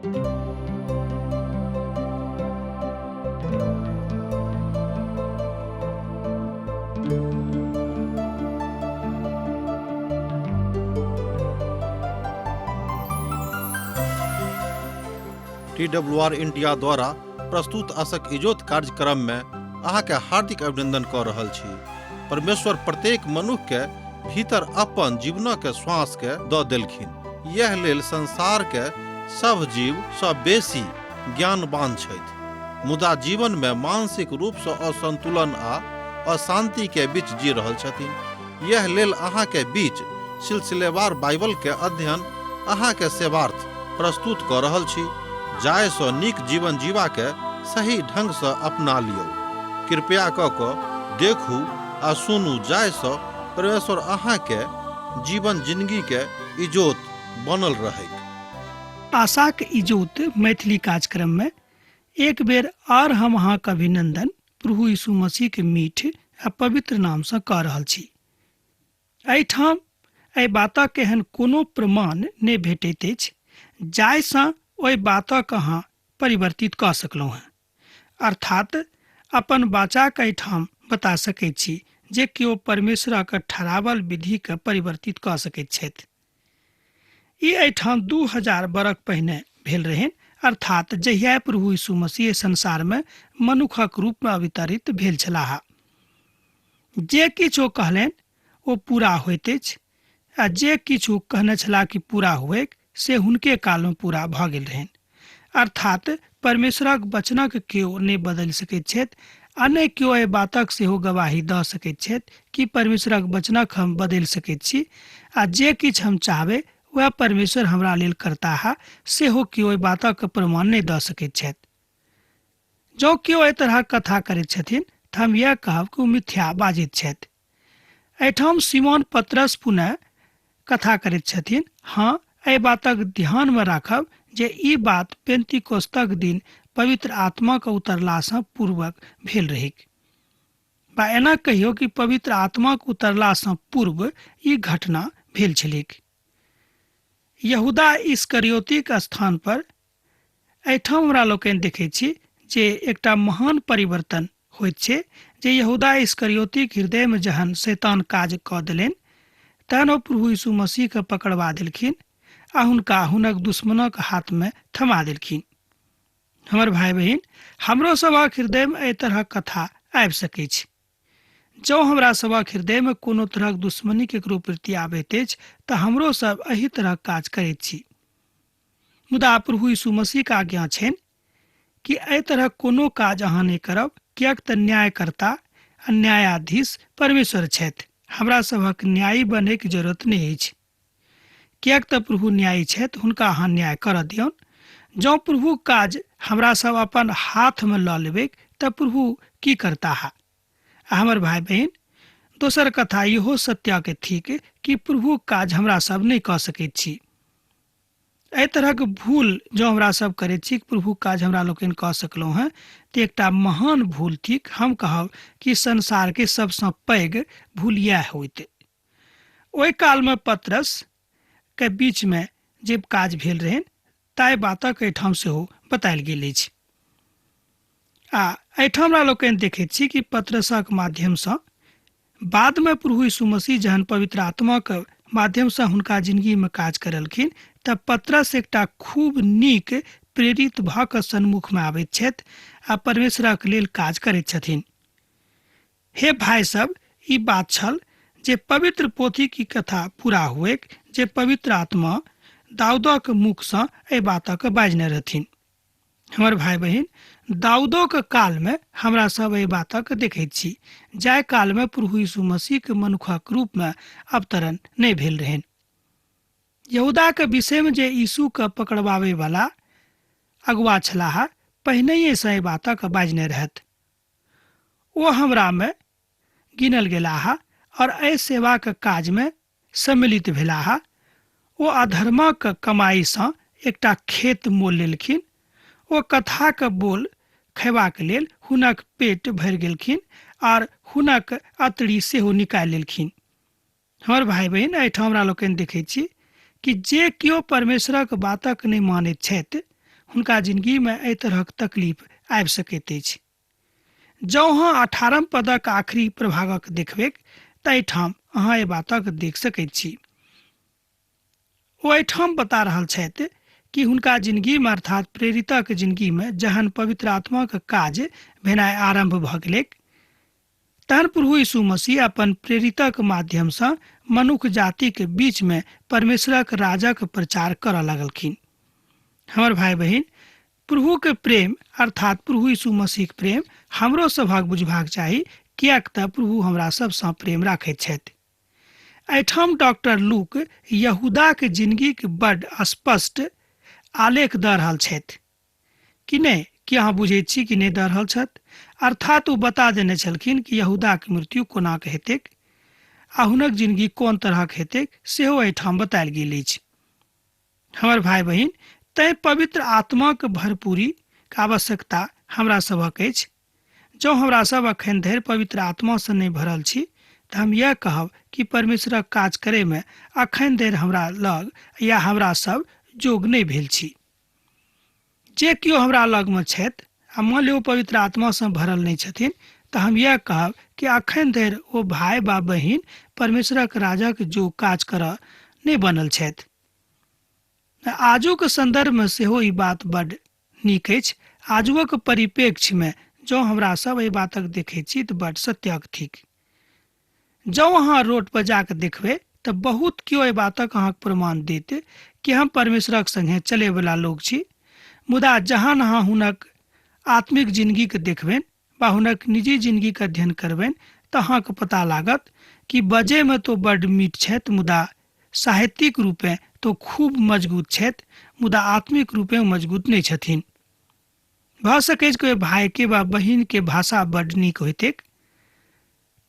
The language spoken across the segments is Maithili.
TWR इंडिया द्वारा प्रस्तुत आशक इजोत कार्यक्रम में अहाँ के हार्दिक अभिनंदन कर रहल छी। परमेश्वर प्रत्येक मनुष्य के भीतर अपन जीवन के श्वास के द देलखिन। यह लेल संसार के सब जीव सब बेसी ज्ञानवान छथि, मुदा जीवन में मानसिक रूप से असंतुलन आ अशांति के बीच जी रहल छथिन। यह लेल अहाँ के बीच सिलसिलेवार बाइबल के अध्ययन अहाँ के सेवार्थ प्रस्तुत कर रहल छी, जाय सँ नीक जीवन जीवा के सही ढंग से अपना लियो। कृपया क देखू आ सुनू, जाय सँ परमेश्वर अहाँ के जीवन जिंदगी के इजोत बनल रहे। आशा के इजोत मैथिली कार्यक्रम में एक बेर और हम अहाँ के अभिनंदन प्रभु यीशु मसीह के मीठ आ पवित्र नाम से कह रहल छी। एहिठाम एहि बातक एहन कोनो प्रमाण नहि भेटैत अछि जाय सँ ओहि बातक अहाँ परिवर्तित कऽ सकलहुँ हैं। अर्थात अपन वाचा के एहिठाम बता सकैत छी जे केओ परमेश्वरक ठहरावल विधि के परिवर्तित कऽ सकैत छथि। ई एहिठाम 2000 बरख पहिने भेल रहनि, अर्थात जहिया प्रभु यीशु मसीह संसार में मनुखक रूप में अवतरित भेल छलाह। जे किछु कहलनि ओ पूरा होइत अछि, आ जे किछु कहने छलाह कि पूरा हुए से हुनके काल में पूरा भऽ गेल रहनि। अर्थात परमेश्वरक वचनक केओ नहि बदलि सकैत छथि आ नहि केओ एहि बातक सेहो गवाही दऽ सकैत छथि कि परमेश्वरक वचनक हम बदलि सकैत छी, आ जे किछु हम चाहबै वह परमेश्वर हमरा लेल करताह सेहो केओ एहि बातक प्रमाण नहि दऽ सकैत छथि। जँ केओ एहि तरह कथा करैत छथिन तऽ हम यह कहब कि ओ मिथ्या बाजैत छथि। एहिठाम सिमोन पतरस पुनः कथा करैत छथिन। हाँ, एहि बातक ध्यान में राखब जे ई बात पेंतीकोस्तक दिन पवित्र आत्मा के उतरला सँ पूर्वक भेल रही, बा एना कहियो कि पवित्र आत्मा के उतरला सँ पूर्व ई घटना भेल छलिक। यहूदा इस्करियोतीक स्थान पर एहिठाम हमरा लोकनि देखैत छी जे एकटा महान परिवर्तन होइत छै, जे यहूदा इस्करियोतीक हृदय में जहन शैतान काज कऽ देलनि तहन ओ प्रभु यीशु मसीह के पकड़वा देलखिन आ हुनका हुनक दुश्मनक हाथ में थमा देलखिन। हमर भाई बहिन, हमरो सभक हृदय में एहि तरह कथा आबि सकैत छै। जँ हमरा सभक हृदय में कोनो तरह दुश्मनी केकरो प्रति आबैत अछि तऽ हमरो सब एही तरह काज करैत छी। मुदा प्रभु यीशु मसीह के आज्ञा छनि कि एहि तरह कोनो काज अहाँ नहि करब, किएक तऽ न्यायकर्ता आ न्यायाधीश परमेश्वर छथि। हमरा सभक न्यायी बनै के जरूरत नहि अछि, किएक तऽ प्रभु न्यायी छथि, हुनका अहाँ न्याय करऽ दियौन। जँ प्रभु काज हमरा सब अपन हाथ में लऽ लेबै तऽ प्रभु की करता है। हमर भाई बहन, दोसर कथा इहो सत्य के थिक कि प्रभु काज हमरा सब नहीं कऽ सकैत छी। एहि तरहक भूल जो हमरा सब करैत छी प्रभु काज हमरा लोकनि कऽ सकलहुँ हैं तऽ एकटा महान भूल थिक। हम कहब कि संसार के सबसँ पैघ भूल यह होइत। ओहि काल में पतरस के बीच में जे काज भेल रहनि ताहि बातक एहिठाम सेहो बतायल गेल अछि। आ एहिठाम हमरा लोकनि देखैत छी कि पतरसक माध्यम सँ बाद में प्रभु यीशु मसीह जहन पवित्र आत्मा के माध्यम सँ हुनका जिंदगी में काज करलखिन तब पतरस एकटा खूब नीक प्रेरित भऽ कऽ सन्मुख में आबैत छथि आ परमेश्वरक लेल काज करैत छथिन। हे भाई सब, ई बात छल जे पवित्र पोथी की कथा पूरा हुए जे पवित्र आत्मा दाऊदक मुख सँ एहि बातक बाजने रहथिन। हमर भाई बहिन, दाऊदो के काल में हमरा सब एहि बातक देखैत छी जाहि काल में प्रभु यीशु मसीह के मनुखक रूप में अवतरण नहीं भेल रहनि। यहूदा के विषय में जे यीशु के पकड़वावे वाला अगुआ छलाह पहिनहिए सँ एहि बातक बाजने रहत। ओ हमरा में गिनल गेलाह और एहि सेवा के काज में सम्मिलित भेलाह। ओ अधर्मक कमाई सँ एकटा खेत मोल लेलखिन। ओ कथा के बोल खयबाक लेल हुनक पेट भरि गेलखिन और हुनक अतरी सेहो निकालि लेलखिन। हमर भाई बहन, एहिठाम हमरा लोकनि देखैत छी कि जे केओ परमेश्वरक बातक नहि मानैत छथि हुनका जिंदगी में एहि तरहक तकलीफ आबि सकैत अछि। जँ अहाँ 18 पदक आखिरी प्रभागक देखबै तऽ एहिठाम अहाँ एहि बातक देख सकैत छी। ओ एहिठाम बता रहल छथि कि हुनका जिंदगीमे अर्थात प्रेरितक जिंदगीमे जहन पवित्र आत्माक काज भेनाइ आरंभ भऽ गेलै तहन प्रभु यीशु मसीह अपन प्रेरितक माध्यमसँ मनुष्य जातिक बीचमे परमेश्वरक राजक प्रचार करऽ लगलखिन। हमर भाई बहिन, प्रभुके प्रेम अर्थात प्रभु यीशु मसीहक प्रेम हमरो सभक बुझबाक चाही, किएक तऽ प्रभु हमरा सबसँ प्रेम राखैत छथि। एहिठाम डॉक्टर लूक यहूदाके जिंदगीके बड्ड स्पष्ट आलेख दऽ रहल छथि कि नहि, कि अहाँ बुझैत छी कि नहि दऽ रहल छथि। अर्थात ओ बता देने छलखिन कि यहूदाके मृत्यु कोना कऽ हेतैक आ हुनक जिंदगी कोन तरहक हेतैक सेहो एहिठाम बतायल गेल अछि। हमर भाई बहिन, तैं पवित्र आत्माक भरपूरीके आवश्यकता हमरा सभक अछि। जँ हमरा सब अखन धरि पवित्र आत्मासँ नहि भरल छी तऽ हम यह कहब कि परमेश्वरक काज करैमे अखन धरि हमरा लग या हमरा सब जोग नहि भेल छी। जे केओ हमरा लगमे छथि आ मान लियौ पवित्र आत्मासँ भरल नहि छथिन तऽ हम यह कहब कि अखन धरि ओ भाई वा बहिन परमेश्वरक राजक जो काज करऽ नहि बनल छथि। आजुक संदर्भमे सेहो ई बात बड्ड नीक अछि। आजुक परिप्रेक्ष्यमे जँ हमरा सब एहि बातक देखैत छी तऽ बड्ड सत्यक थिक। जँ अहाँ रोड पर जाकऽ देखबै तऽ बहुत केओ एहि बातक अहाँके प्रमाण देत कि हम परमेश्वरक संगे चलैवला लोक छी। मुदा जहन अहाँ हुनक आत्मिक जिंदगीके देखबनि वा हुनक निजी जिंदगीके अध्ययन करबनि तऽ अहाँके पता लागत कि बजैमे तो बड्ड मीठ छथि, मुदा साहित्यिक रूपे तो खूब मजबूत छथि, मुदा आत्मिक रूपे मजबूत नहि छथिन। भऽ सकै छै कोइ भाइके वा बहिनके भाषा बड्ड नीक होइतैक,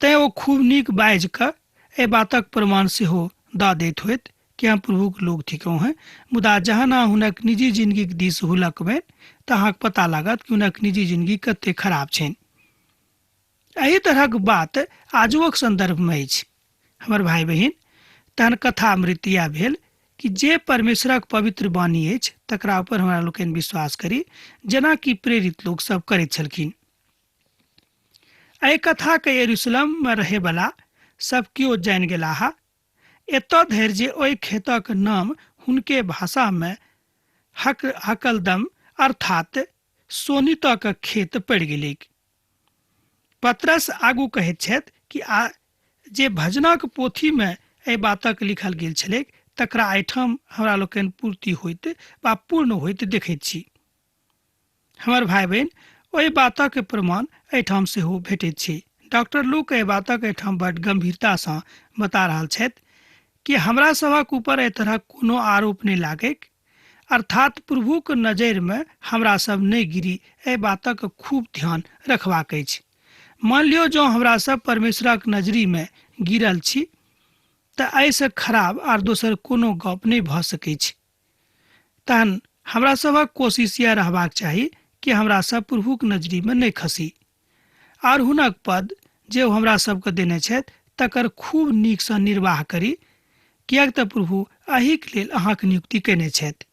तैँ ओ खूब नीक बाजि कऽ एहि बातक प्रमाण सेहो दऽ दैत होइत कि हम प्रभुक लोक थिकहुँ हैं, मुदा जहन अहाँ हुनक निजी जिंदगीके दिस हुलकबै तऽ अहाँके पता लागत कि हुनक निजी जिंदगी कतेक खराब छनि। एहि तरहक बात आजुक संदर्भमे अछि। हमर भाई बहिन, तहन कथा अमृत इएह भेल कि जे परमेश्वरक पवित्र वाणी अछि तकरा ऊपर हमरा लोकनि विश्वास करी, जेना कि प्रेरित लोक सब करैत छलखिन। एहि कथाके यरूशलेममे रहैवला सब केओ जानि गेलाह, एतऽ धरि जे ओहि खेतक नाम हुनके भाषामे हकलदम अर्थात सोनीतक खेत पड़ि गेलै। पतरस आगू कहैत छथि कि जे भजनक पोथीमे एहि बातक लिखल गेल छलै तकरा एहिठाम हमरा लोकनि पूर्ति होइत वा पूर्ण होइत देखैत छी। हमर भाई बहिन, ओहि बातक प्रमाण एहिठाम सेहो भेटैत छै। डॉक्टर लूक एहि बातक एहिठाम बड्ड गंभीरतासँ बता रहल छथि कि हमरा सभक ऊपर एहि तरहक कोनो आरोप नहि लागैक, अर्थात प्रभुक नजरिमे हमरा सब नहि गिरी, एहि बातक खूब ध्यान रखबाक अछि। मान लियौ जँ हमरा सब परमेश्वरक नजरिमे गिरल छी तऽ एहिसँ खराब आर दोसर कोनो गप नहि भऽ सकैत छै। तहन हमरा सभक कोशिश यह रहबाक चाही कि हमरा सब प्रभुक नजरिमे नहि खसी आर हुनक पद जे ओ हमरा सबके देने छथि तकर खूब नीकसँ निर्वाह करी, किएक तऽ प्रभु एहिके लेल अहाँके नियुक्ति केने छथि।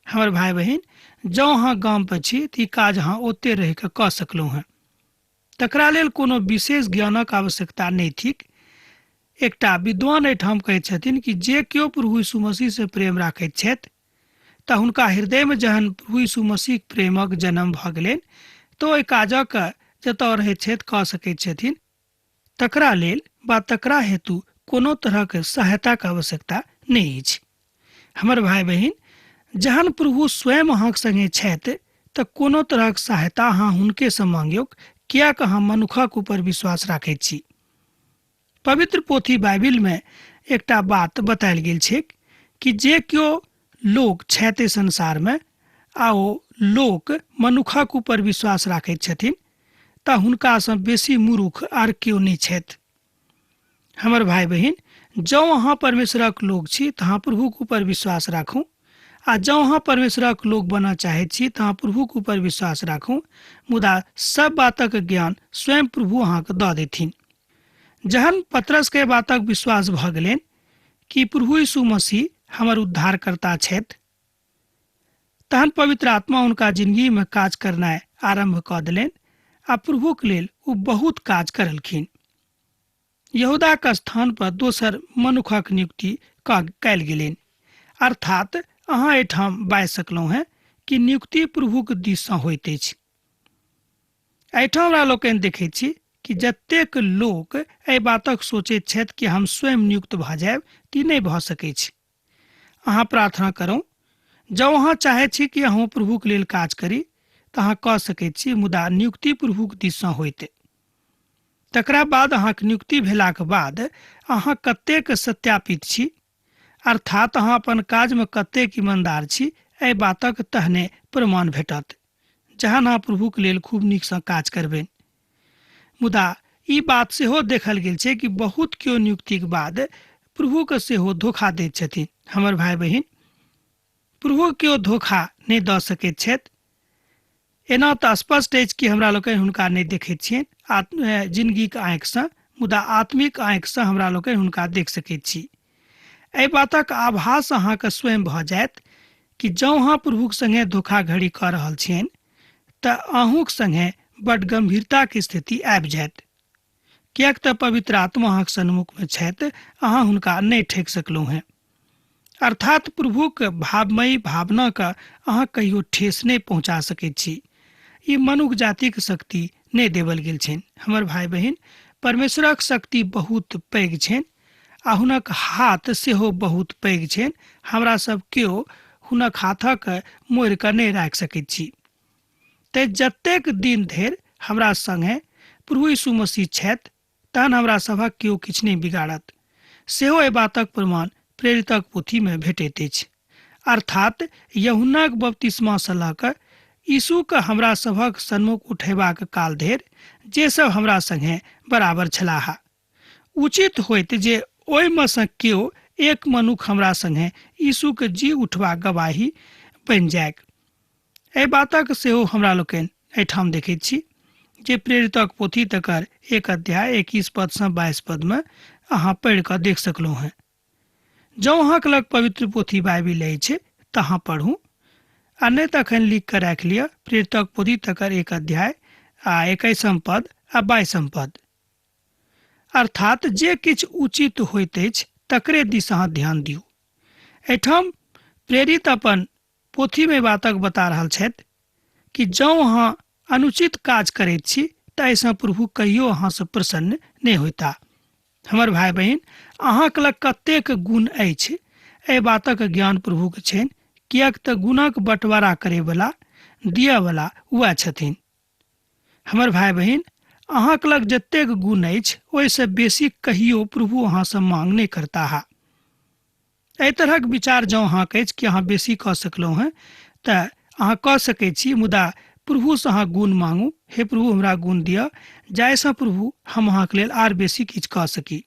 हमर भाई बहिन, जँ अहाँ गामपर छी तऽ ई काज अहाँ ओतै रहि कऽ कऽ सकलहुँ हैं। तकरा लेल कोनो विशेष ज्ञानक आवश्यकता नहि थिक। एकटा विद्वान एहिठाम कहैत छथिन कि जे केओ प्रभु यीशु मसीहसँ प्रेम राखैत छथि तऽ हुनका हृदयमे जहन प्रभु यीशु मसीह प्रेमक जन्म भऽ गेलनि तऽ ओहि काजक जतऽ रहैत छथि कऽ सकैत छथिन। तकरा लेल वा तकरा हेतु कोनो तरहक सहायताके आवश्यकता नहि अछि। हमर भाई बहिन, जहन प्रभु स्वयं अहाँक संगे छथि तऽ कोनो तरहक सहायता अहाँ हुनकेसँ मांगियौ, किएक अहाँ मनुखक ऊपर विश्वास राखैत छी। पवित्र पोथी बाइबिलमे एकटा बात बतायल गेल छै कि जे केओ लोक छथि संसारमे आ ओ लोक मनुखक ऊपर विश्वास राखैत छथिन तऽ हुनकासँ बेसी मूर्ख आर केओ नहि छथि। हमर भाई बहिन, जँ अहाँ परमेश्वरक लोक छी तऽ अहाँ प्रभुक ऊपर विश्वास राखू, आ जँ अहाँ परमेश्वरक लोक बनऽ चाहैत छी तऽ अहाँ प्रभुक ऊपर विश्वास राखू, मुदा सब बातक ज्ञान स्वयं प्रभु अहाँके दऽ देथिन। जहन पतरसके बातक विश्वास भऽ गेलनि कि प्रभु यीशु मसीह हमर उद्धारकर्ता छथि तहन पवित्र आत्मा हुनका जिंदगी में काज करनाइ आरंभ कऽ देलनि आ प्रभुक लेल ओ बहुत काज करलखिन। यहूदाक स्थान पर दोसर मनुखक नियुक्ति कयल गेलनि, अर्थात अहाँ एहिठाम बाजि सकलहुँ हैं कि नियुक्ति प्रभुक दिससँ होइत अछि। एहिठाम हमरा लोकनि देखैत छी कि जतेक लोक एहि बातक सोचैत छथि कि हम स्वयं नियुक्त भऽ जायब, ती नहि भऽ सकैत छै। अहाँ प्रार्थना करू, जँ अहाँ चाहैत छी कि अहूँ प्रभुक लेल काज करी तऽ अहाँ कऽ सकैत छी, मुदा नियुक्ति प्रभुक दिससँ होइत। तकरा बाद अहाँक नियुक्ति भेलाक बाद अहाँ कतेक सत्यापित छी, अर्थात अहाँ अपन काजमे कतेक ईमानदार छी, एहि बातक तहने प्रमाण भेटत जहन अहाँ प्रभुक लेल खूब नीकसँ काज करबनि। मुदा ई बात सेहो देखल गेल छै कि बहुत केओ नियुक्तिक बाद प्रभुके सेहो धोखा दैत छथिन। हमर भाई बहिन, प्रभु केओ धोखा नहि दऽ सकैत छथि। एना तऽ स्पष्ट अछि कि हमरा लोकनि हुनका नहि देखैत छियनि जिंदगीक आँखिसँ, मुदा आत्मिक आँखिसँ हमरा लोकनि हुनका देख सकैत छी। एहि बातक आभास अहाँके स्वयं भऽ जायत कि जँ अहाँ प्रभुक संगे धोखाधड़ी कऽ रहल छियनि तऽ अहूँक संगे बड्ड गंभीरताक स्थिति आबि जायत, किएक तऽ पवित्र आत्मा अहाँक सन्मुखमे छथि, अहाँ हुनका नहि ठकि सकलहुँ हैं। अर्थात प्रभुक भावमयी भावनाके अहाँ कहियो ठेस नहि पहुँचा सकैत छी। ई मनुष्य जातिक शक्ति नहि देवल गेल छनि। हमर भाई बहिन, परमेश्वरक शक्ति बहुत पैघ छनि आ हुनक हाथ सेहो बहुत पैघ छनि। हमरा सब केओ हुनक हाथक मोड़ि कऽ नहि राखि सकैत छी। ते जतेक दिन धरि हमरा संगे प्रभु यीशु मसीह छथि, तहन हमरा सभक केओ किछु नहि बिगाड़त। सेहो एहि बातक प्रमाण प्रेरितक पोथीमे भेटैत अछि, अर्थात यूहन्नाक बपतिस्मासँ लऽ कऽ यीशुके हमरा सभक सन्मुख उठेबाक काल धरि जे सब हमरा संगे बराबर छलाह, उचित होइत जे ओहिमे सँ केओ एक मनुख हमरा संगे यीशुके जी उठबाक गवाही बनि जायक। एहि बातक सेहो हमरा लोकनि एहिठाम देखैत छी जे प्रेरितक पोथी तकर 1 अध्याय 21 पदसँ 22 पदमे अहाँ पढ़ि कऽ देख सकलहुँ हैं। जँ अहाँके लग पवित्र पोथी बाइबिल अछि तऽ अहाँ पढ़ू, आ नहि तऽ एखन लिख कऽ राखि लिअ प्रेरितक पोथी तकर 1 अध्याय 21 पद आ 22 पद। अर्थात जे किछु उचित होइत अछि तकरे दिस अहाँ ध्यान दियौ। एहिठाम प्रेरित अपन पोथीमे बातक बता रहल छथि कि जँ अहाँ अनुचित काज करैत छी तऽ एहिसँ प्रभु कहियो अहाँसँ प्रसन्न नहि होइता। हमर भाई बहिन, अहाँके लग कतेक गुण अछि एहि बातक ज्ञान प्रभुके छनि, किएक तऽ गुणक बँटवारा करैवला दिअवला उएह छथिन। हमर भाई बहिन, अहाँके लग जतेक गुण अछि ओहिसँ बेसी कहियो प्रभु अहाँसँ मांग नहि करता है। एहि तरहक विचार जँ अहाँके अछि कि अहाँ बेसी कऽ सकलहुँ हैं तऽ अहाँ कऽ सकैत छी, मुदा प्रभुसँ अहाँ गुण मांगू, हे प्रभु हमरा गुण दिअ, जाहिसँ प्रभु हम अहाँके लेल आर बेसी किछु कऽ सकी।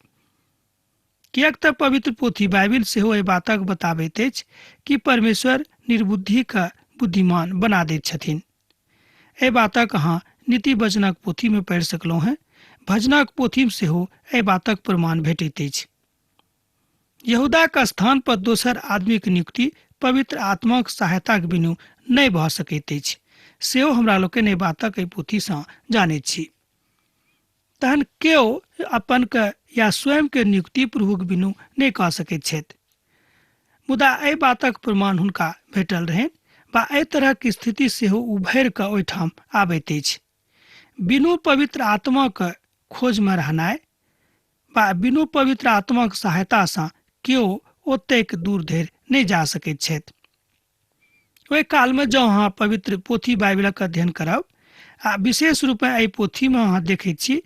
किएक तऽ पवित्र पोथी बाइबिल सेहो एहि बातक बताबैत अछि कि परमेश्वर निर्बुद्धिके बुद्धिमान बना दैत छथिन। एहि बातक अहाँ नीति वचनक पोथीमे पढ़ि सकलहुँ हैं। भजनक पोथीमे सेहो एहि बातक प्रमाण भेटैत अछि। यहूदाक स्थान पर दोसर आदमीक नियुक्ति पवित्र आत्माक सहायताक बिनु नहि भऽ सकैत अछि, सेहो हमरा लोकनि एहि बातक एहि पोथीसँ जानैत छी। तहन केओ अपनके या स्वयंके नियुक्ति प्रभुक बिनु नहि कऽ सकैत छथि, मुदा एहि बातक प्रमाण हुनका भेटल रहनि वा एहि तरहक स्थिति सेहो उभरि कऽ ओहिठाम आबैत अछि। बिनु पवित्र आत्माके खोजमे रहनाइ वा बिनु पवित्र आत्माक सहायतासँ केओ ओतेक दूर धरि नहि जा सकैत छथि। ओहि कालमे जँ अहाँ पवित्र पोथी बाइबिलक अध्ययन करब आ विशेष रूपमे एहि पोथीमे अहाँ देखैत छी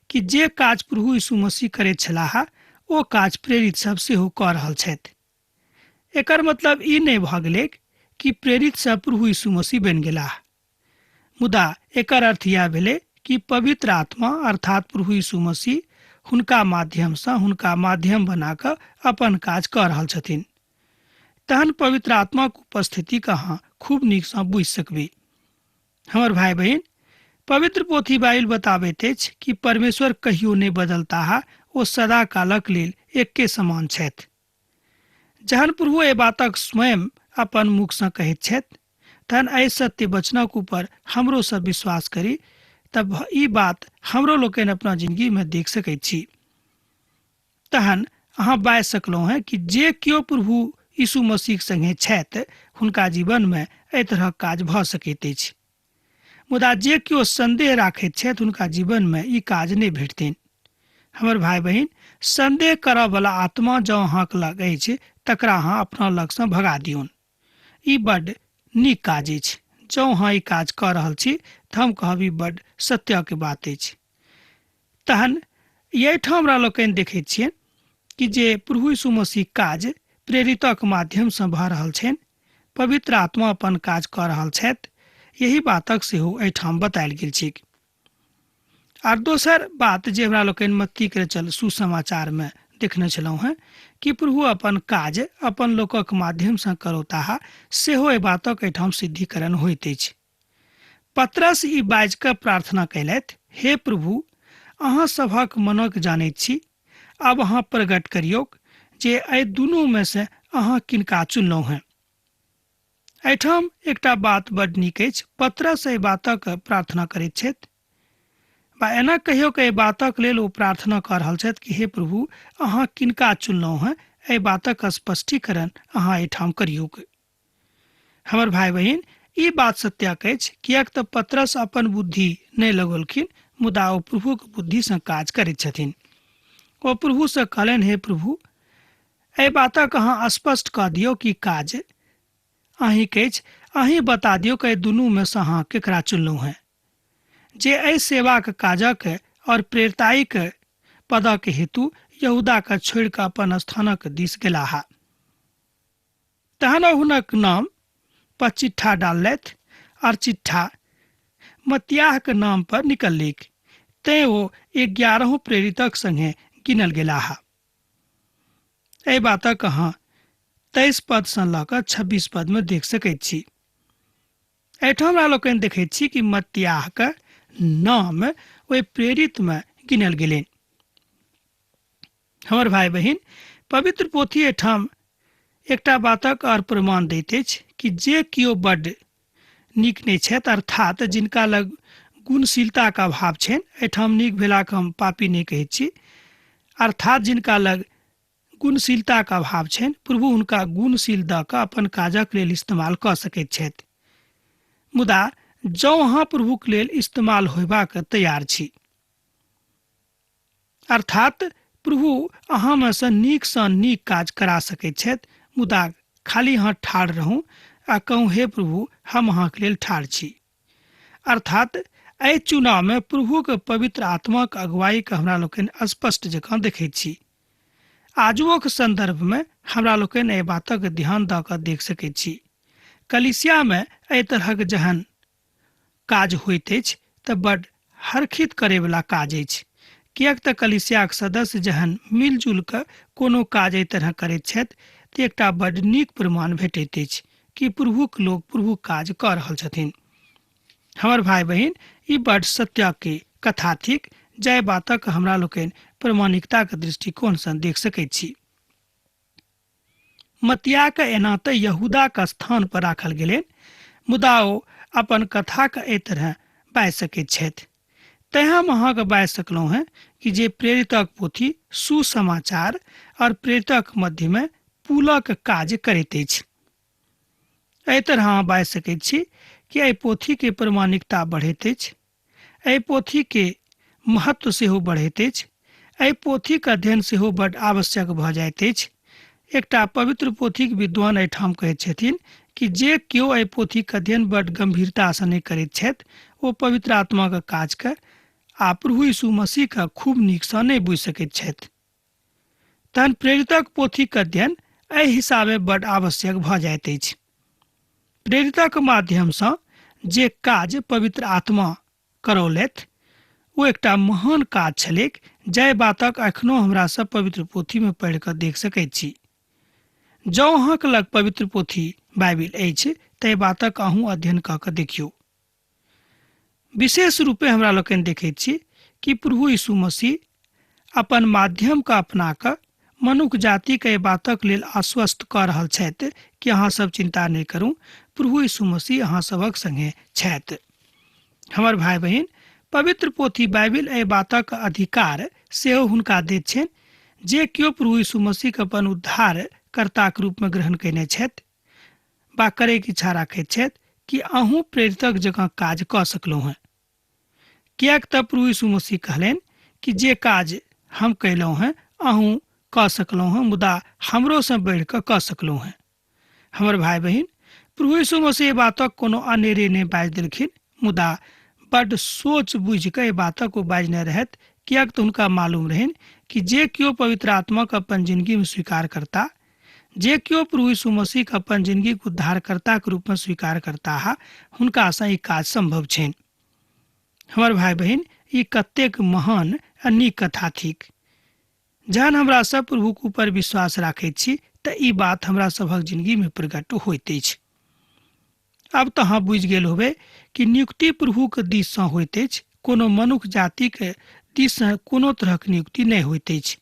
कि जे काज प्रभु यीशु मसीह करैत छलाह ओ काज प्रेरित सब सेहो कऽ रहल छथि। एकर मतलब ई नहि भऽ गेलै कि प्रेरित सब प्रभु यीशु मसीह बनि गेलाह, मुदा एकर अर्थ इएह भेलै कि पवित्र आत्मा अर्थात प्रभु यीशु मसीह हुनका माध्यमसँ हुनका माध्यम बना कऽ अपन काज कऽ रहल छथिन। तहन पवित्र आत्माक उपस्थितिके अहाँ खूब नीकसँ बुझि सकबै। हमर भाई बहिन, पवित्र पोथी बाइबिल बताबैत अछि कि परमेश्वर कहियो नहि बदलता है, ओ सदा कालक लेल एके समान छथि। जहन प्रभु एहि बातक स्वयं अपन मुखसँ कहैत छथि तहन एहि सत्य वचनक ऊपर हमरो सब विश्वास करी तब ई बात हमरो लोकनि अपना जिंदगी में देख सकैत छी। तहन अहाँ बाजि सकलहुँ हैं कि जे केओ प्रभु यीशु मसीह संगे छथि हुनका जीवन में एहि तरहक काज भऽ सकैत अछि। मुदा जे केओ संदेह राखैत छथि हुनका जीवन में ई काज नहि भेटतनि। हमर भाई बहिन, संदेह करऽ वाला आत्मा जँ अहाँक लग अछि तकरा अहाँ अपना लग सँ भगा दियौन। ई बड्ड नीक काज अछि। जँ अहाँ ई काज कऽ रहल छी तऽ हम कहब ई बड्ड सत्यके बात अछि। तहन एहिठाम हमरा लोकनि देखैत छियनि कि जे प्रभु यीशु मसीह काज प्रेरितक माध्यम सँ भऽ रहल छनि, पवित्र आत्मा अपन काज कऽ रहल छथि, यही बातक सेहो एहिठाम बतायल गेल छै। आर दोसर बात जे हमरा लोकनि मत्ती के रचल सुसमाचार में देखने छलहुँ हैं कि प्रभु अपन काज अपन लोकक माध्यम सँ करौताह, सेहो एहि बातक एहिठाम सिद्धिकरण होइत अछि। पतरस ई बाजि कऽ प्रार्थना कयलथि, हे प्रभु, अहाँ सभक मनक जानैत छी, आब अहाँ प्रकट करियौक जे एहि दुनू में से अहाँ किनका चुनलहुँ हैं। एहिठाम एकटा बात बड्ड नीक अछि। पतरस एहि बातक प्रार्थना करैत छथि, बा एना कहियो कि एहि बातक लेल ओ प्रार्थना कऽ रहल छथि कि हे प्रभु, अहाँ किनका चुनलहुँ हैं, एहि बातक स्पष्टीकरण अहाँ एहिठाम करियौक। हमर भाई बहिन, ई बात सत्यक अछि, किएक तऽ पतरस अपन बुद्धि नहि लगौलखिन, मुदा ओ प्रभुक बुद्धि सँ काज करैत छथिन। ओ प्रभु सँ कहलनि, हे प्रभु, एहि बातक अहाँ स्पष्ट कऽ दियौ कि काज अहींके अछि, अहीं बता दियौ कि एहि दुनू में सँ अहाँ केकरा चुनलहुँ हैं, जे एहि सेवाक काजक और प्रेरिताईक पदक हेतु यहूदा के छोड़ि कऽ अपन स्थानक दिस गेलाह। तहन हुनक नाम पर चिट्ठा डाललथि और चिट्ठा मत्तियाह के नाम पर निकललैक। तैं ओ 11 प्रेरितक संगे गिनल गेलाह। एहि बातक अहाँ 23 पद सँ लऽ कऽ 26 पद में देख सकैत छी। एहिठाम हमरा लोकनि देखैत छी कि मत्तियाह के नाम ओहि प्रेरित में गिनल गेलनि। हमर भाई बहिन, पवित्र पोथी एहिठाम एकटा बातक और प्रमाण दैत अछि कि जे किओ बड्ड नीक नहि छथि, अर्थात जिनका लग गुणशीलता का अभाव छनि, एहिठाम नीक भेलाक हम पापी नहि कहैत छी, अर्थात जिनका लग गुणशीलता का अभाव छनि, प्रभु हुनका गुणशील दऽ कऽ अपन काजक लेल इस्तेमाल कऽ सकैत छथि। मुदा जँ अहाँ प्रभुक लेल इस्तेमाल होयबाक तैयार छी, अर्थात प्रभु अहाँ में सँ नीक काज करा सकैत छथि, मुदा खाली अहाँ ठाढ़ रहू आ कहूँ, हे प्रभु, हम अहाँके लेल ठाढ़ छी। अर्थात एहि चुनाव में प्रभुक पवित्र आत्माक अगुवाई के हमरा लोकनि स्पष्ट जकाँ देखैत छी। आजुओक संदर्भ में हमरा लोकनि एहि बातक ध्यान दऽ कऽ देख सकैत छी। कलीसिया में एहि तरहक जहन काज होइत अछि तऽ बड्ड हरखित करे वाला काज अछि, किएक तऽ कलीसियाक सदस्य जहन मिलजुल कऽ कोनो काज एहि तरह करैत छथि तऽ एकटा बड्ड नीक प्रमाण भेटैत अछि कि प्रभुक लोक प्रभुक काज कऽ रहल छथिन। हमर भाई बहिन, ई बड्ड सत्य के कथा थिक, जय बातक हमरा लोकनि प्रमाणिकता के दृष्टिकोण सँ देख सकैत छी। मत्तियाह के एना तऽ यहूदा के स्थान पर राखल गेलनि, मुदा ओ अपन कथा के एहि तरह बाजि सकैत छथि। तैं हम अहाँके बाजि सकलहुँ हैं कि जे प्रेरितक पोथी सुसमाचार और प्रेरितक मध्य में पुलक काज करैत अछि। एहि तरह अहाँ बाजि सकैत छी कि एहि पोथी के प्रमाणिकता बढ़ैत अछि, एहि पोथी के महत्व सेहो बढ़ैत अछि, एहि पोथी के अध्ययन सेहो बड्ड आवश्यक भऽ जाइत अछि। एकटा पवित्र पोथी के विद्वान एहिठाम कहैत छथिन कि जे केओ एहि पोथी के अध्ययन बड्ड गंभीरता सँ नहि करैत छथि, ओ पवित्र आत्मा के काज के आ प्रभु यीशु मसीह के खूब नीक सँ नहि बुझि सकैत छथि। तहन प्रेरितक पोथी के अध्ययन एहि हिसाबे बड्ड आवश्यक भऽ जाइत अछि। प्रेरितक माध्यम सँ जे काज पवित्र आत्मा करौलथि ओ एकटा महान काज छलैक, जय बातक अखनो हमरा सब पवित्र पोथी में पढ़ि कऽ देख सकैत छी। जँ अहाँके लग पवित्र पोथी बाइबिल अछि तऽ एहि बातक अहूँ अध्ययन कऽ कऽ देखियौ। विशेष रूपे हमरा लोकनि देखैत छी कि प्रभु यीशु मसीह अपन माध्यम के अपना कऽ मनुष्य जाति के बातक लेल आश्वस्त कऽ रहल छथि कि अहाँ सब चिंता नहि करू, प्रभु यीशु मसीह अहाँ सभक संगे छथि। हमर भाई बहिन, पवित्र पोथी बाइबिल एहि बातक अधिकार सेहो हुनका दैत छनि जे केओ प्रभु यीशु मसीह अपन उद्धार कर्ताक रूप में ग्रहण कयने छथि बा करैके इच्छा राखैत छथि कि अहूँ प्रेरितक जकाँ काज कऽ सकलहुँ हैं। किएक तऽ प्रभु यीशु मसीह कहलनि कि जे काज हम कयलहुँ हैं अहूँ कऽ सकलहुँ हैं, मुदा हमरो से बढ़ि कऽ सकलहुँ हैं। हमर भाई बहिन, प्रभु यीशु मसीह बातक कोनो अनेरे नहि बाजि देलखिन, मुदा बड्ड सोच बुझि कऽ बातक ओ बाजने रहथि, किएक तऽ हुनका मालूम रहनि कि जे केओ पवित्र आत्माक अपन जिंदगी में स्वीकार करता, जे केओ प्रभु यीशु मसीह के अपन जिंदगी के उद्धारकर्ता के रूप में स्वीकार करता है, हुनका से ई काज संभव छनि। हमर भाई बहिन, ई कतेक महान आ नीक कथा थिक। जहन हमरा सब प्रभु के ऊपर विश्वास राखैत छी तऽ ई बात हमरा सभक जिंदगी में प्रकट होइत अछि। अब तऽ अहाँ बुझि गेल होबे कि नियुक्ति प्रभु के दिस से होइत अछि, कोनो मनुष्य जाति के दिस से कोनो तरहक नियुक्ति नहि होइत अछि।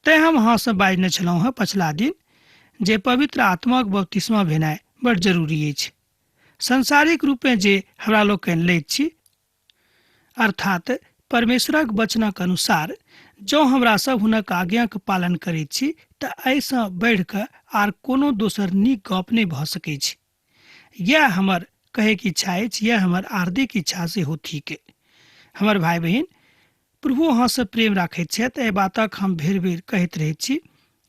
तैं हम अहाँ से बाजने छलहुँ हैं पछिला दिन जे पवित्र आत्माक बपतिस्मा भेनाइ बड़ जरूरी अछि। संसारिक रूप में जे हमरा लोकनि लैत छी, अर्थात परमेश्वरक वचनक अनुसार जँ हमरा सब हुनक आज्ञाक पालन करैत छी तऽ एहिसँ बढ़ि कऽ आर कोनो दोसर नीक गप नहि भऽ सकैत छै। यह हमर कहैके इच्छा अछि, यह हमर हार्दिक इच्छा सेहो थिक। हमर भाई बहिन, प्रभु अहाँ से प्रेम राखैत छथि, एहि बातक हम बेर बेर कहैत रहैत छी।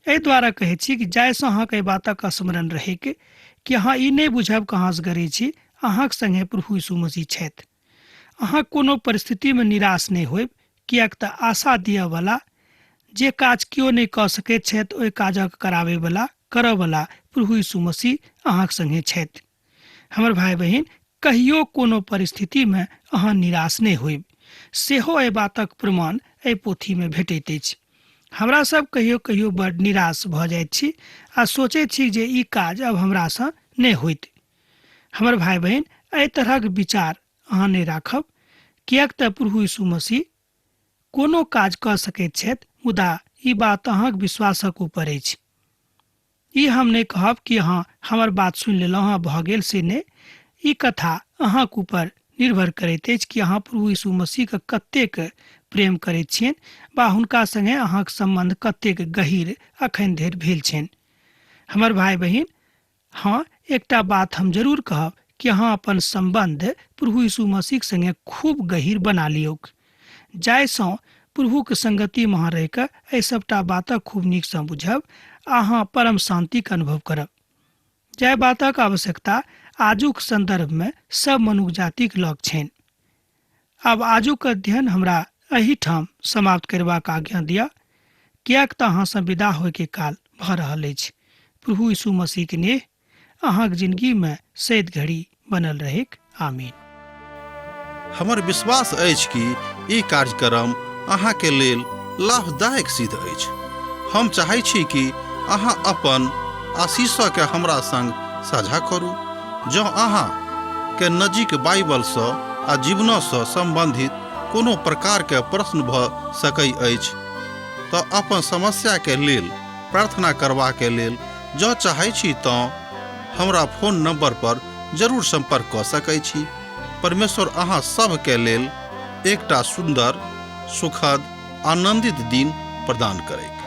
एहि द्वारा कहैत छी कि जाहिसँ अहाँके एहि बातक स्मरण रहैके कि अहाँ ई नहि बुझब कहाँ से गरै छी, अहाँक संगे प्रभु यीशु मसीह छथि। अहाँ कोनो परिस्थिति में निराश नहीं होब, किएक तऽ आशा दिअ वाला जे काज केओ नहीं कऽ सकैत छथि ओहि काजक कराबे वाला करऽ वाला प्रभु यीशु मसीह अहाँक संगे छथि। हमर भाई बहिन, कहियो कोनो परिस्थिति में अहाँ निराश नहीं होब, सेहो एहि बातक प्रमाण एहि पोथी में भेटैत अछि। हमरा सब कहियो कहियो बड़ निराश भऽ जाइत छी आ सोचैत छी जे ई काज अब हमरा सँ नहि होइत। हमर भाई बहिन, एहि तरहक विचार अहाँ नहि राखब, किएक तऽ प्रभु यीशु मसीह कोनो काज कऽ सकैत छथि, मुदा ई बात अहाँक विश्वासक ऊपर अछि। ई हम नहीं कहब कि अहाँ हमर बात सुनि लेलहुँ हाँ भऽ गेल, से नहि। ई कथा अहाँक ऊपर निर्भर करैत अछि कि अहाँ प्रभु यीशु मसीह के कतेक प्रेम करैत छियनि बा हुनका संगे अहाँक संबंध कतेक गहीर अखन धरि भेल छनि। हमर भाई बहिन, हाँ, एकटा बात हम जरूर कहब कि अहाँ अपन संबंध प्रभु यीशु मसीह संगे खूब गहीर बना लियौक, जाहिसँ प्रभु के संगति में रहि कऽ एहि सबटा बातक खूब नीक सँ बुझब, अहाँ परम शांतिक अनुभव करब। जाहि बातक आवश्यकता आजुक संदर्भ में सब मनुष्य जातिक लग छनि। आब आजुक अध्ययन हमरा एहिठाम समाप्त करबाक आज्ञा दिअ, किएक तऽ अहाँ सँ विदा होयके काल भऽ रहल अछि। प्रभु यीशु मसीह के नेह अहाँक जिंदगी में सैद घड़ी बनल रहेक। आमीन। हमर विश्वास अछि कि ई कार्यक्रम अहाँके लेल लाभदायक सिद्ध अछि। हम चाहै छी कि अहाँ अपन आशीषके हमरा संग साझा करू। जँ अहाँ के नजीक बाइबल सँ आ जीवनसँ संबंधित कोनो प्रकारके प्रश्न भऽ सकै अछि तऽ अपन समस्याके लेल प्रार्थना करबाके लेल जँ चाहै छी तऽ हमरा फोन नंबर पर जरूर संपर्क कऽ सकै छी। परमेश्वर अहाँ सबके लेल एकटा सुंदर, सुखद, आनंदित दिन प्रदान करैक।